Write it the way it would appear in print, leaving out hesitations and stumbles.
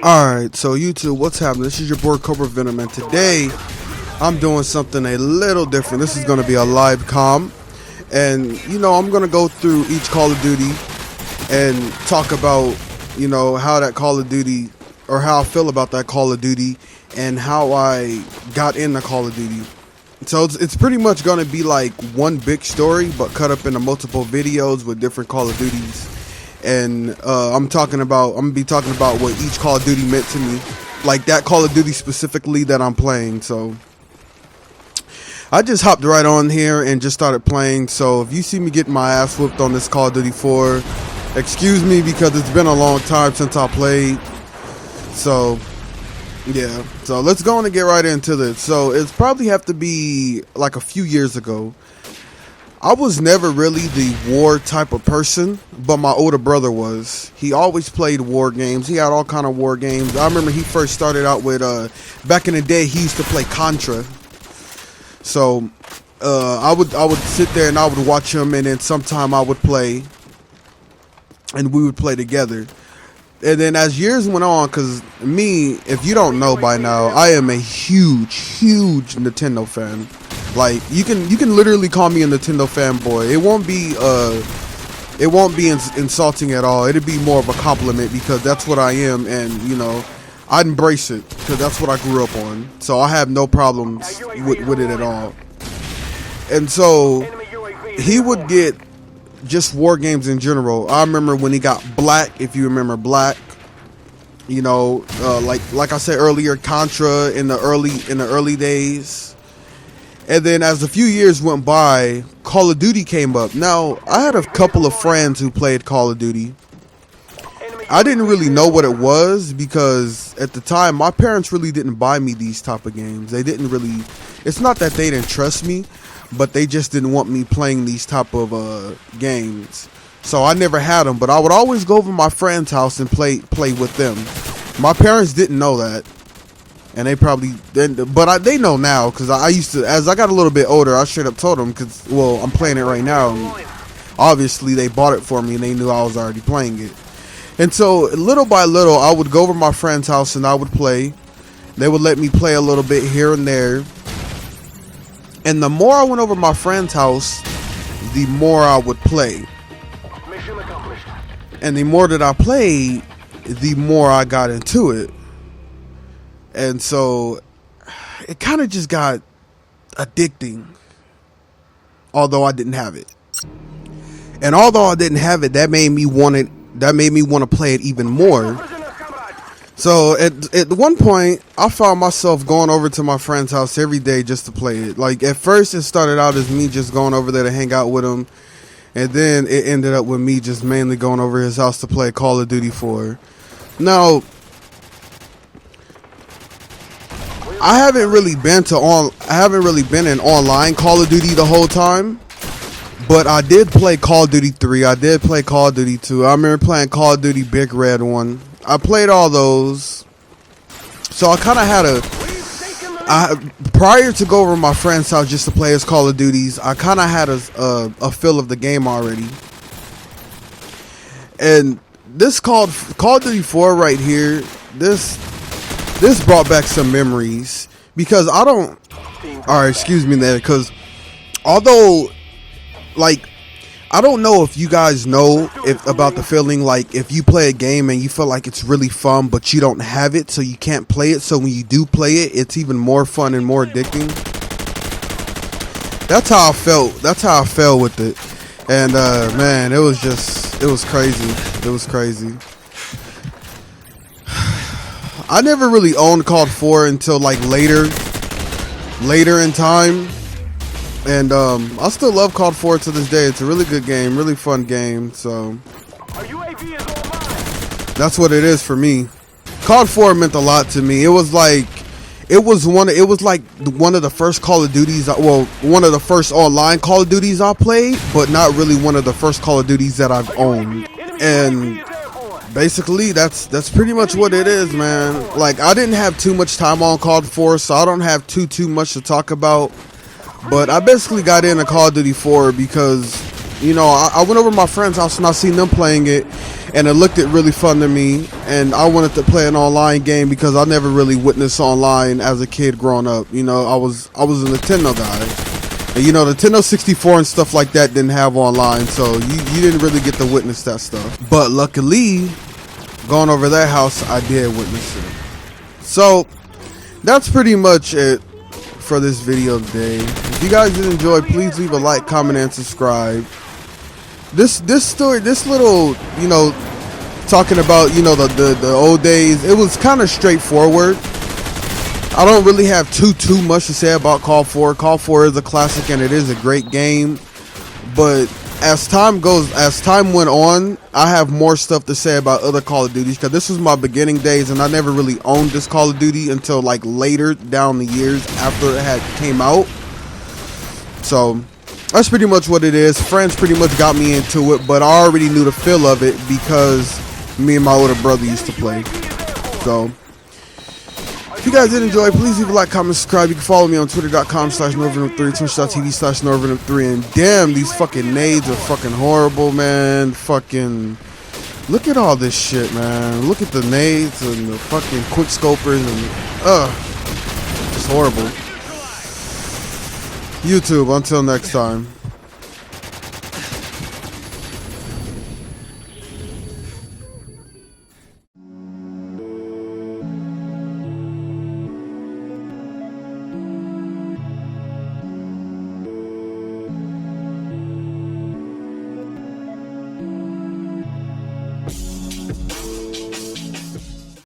Alright, so YouTube, what's happening? This is your boy Cobra Venom, and today I'm doing something a little different. This is going to be a live comm, and I'm going to go through each Call of Duty and talk about how that Call of Duty, or how I feel about that Call of Duty, and how I got into Call of Duty. So it's pretty much going to be like one big story, but cut up into multiple videos with different Call of Duties. And I'm gonna be talking about what each Call of Duty meant to me, like that Call of Duty specifically that I'm playing. So I just hopped right on here and just started playing. So if you see me getting my ass whooped on this Call of Duty 4, excuse me, because it's been a long time since I played. So yeah, so let's go on and get right into this. So it's probably have to be like a few years ago. I was never really the war type of person, but my older brother was. He always played war games. He had all kind of war games. I remember he first started out with, back in the day, he used to play Contra. So I would sit there and I would watch him, and then sometime I would play, and we would play together. And then as years went on, because me, if you don't know by now, I am a huge Nintendo fan. Like you can literally call me a Nintendo fanboy. It won't be insulting at all. It'd be more of a compliment, because that's what I am, and I'd embrace it because that's what I grew up on. So I have no problems with it at all. And so he would get just war games in general. I remember when he got Black, if you remember Black. Like I said earlier, Contra in the early days. And then as a few years went by, Call of Duty came up. Now, I had a couple of friends who played Call of Duty. I didn't really know what it was, because at the time, my parents really didn't buy me these type of games. They didn't really, it's not that they didn't trust me, but they just didn't want me playing these type of games. So I never had them, but I would always go over to my friend's house and play with them. My parents didn't know that. And they probably didn't, but they know now, because I used to, as I got a little bit older, I straight up told them, because, well, I'm playing it right now, and obviously they bought it for me, and they knew I was already playing it. And so, little by little, I would go over to my friend's house, and I would play. They would let me play a little bit here and there. And the more I went over to my friend's house, the more I would play. Mission accomplished. And the more that I played, the more I got into it. And so it kind of just got addicting, although I didn't have it. And although I didn't have it, that made me want to play it even more. So at one point, I found myself going over to my friend's house every day just to play it. Like, at first it started out as me just going over there to hang out with him, and then it ended up with me just mainly going over his house to play Call of Duty 4. Now, I haven't really been in online Call of Duty the whole time, but I did play Call of Duty 3. I did play Call of Duty 2. I remember playing Call of Duty Big Red 1. I played all those. So I kind of had prior to go over to my friend's house just to play his Call of Duties, I kind of had a feel of the game already. And this Call of Duty 4 right here, this brought back some memories, because excuse me there, because although, like, I don't know if you guys know about the feeling, like, if you play a game and you feel like it's really fun, but you don't have it, so you can't play it, so when you do play it, it's even more fun and more addicting. That's how I felt. That's how I felt with it. And, man, it was crazy. It was crazy. I never really owned CoD4 until like later in time, and I still love CoD4 to this day. It's a really good game, really fun game. So that's what it is for me. CoD4 meant a lot to me. It was like one of the first Call of Duties. Well, one of the first online Call of Duties I played, but not really one of the first Call of Duties that I've owned. And basically, that's pretty much what it is, man. Like, I didn't have too much time on CoD4, so I don't have too much to talk about. But I basically got into Call of Duty 4 because, I went over to my friend's house and I seen them playing it. and it looked really fun to me, and I wanted to play an online game because I never really witnessed online as a kid growing up. You know, I was a Nintendo guy, and you know, Nintendo 64 and stuff like that didn't have online, so you didn't really get to witness that stuff. But luckily, going over that house, I did witness it. So that's pretty much it for this video today. If you guys did enjoy, please leave a like, comment, and subscribe. This story, this little, you know, talking about, you know, the old days, it was kind of straightforward. I don't really have too much to say about CoD4. CoD4 is a classic and it is a great game, but as time went on, I have more stuff to say about other Call of Duties, because this was my beginning days and I never really owned this Call of Duty until like later down the years after it had came out. So that's pretty much what it is. Friends pretty much got me into it, but I already knew the feel of it because me and my older brother used to play. So if you guys did enjoy, please leave a like, comment, subscribe. You can follow me on twitter.com/norvenom3, twitch.tv/norvenom3. And damn, these fucking nades are fucking horrible, man. Fucking look at all this shit, man. Look at the nades and the fucking quick scopers and it's horrible. YouTube, until next time.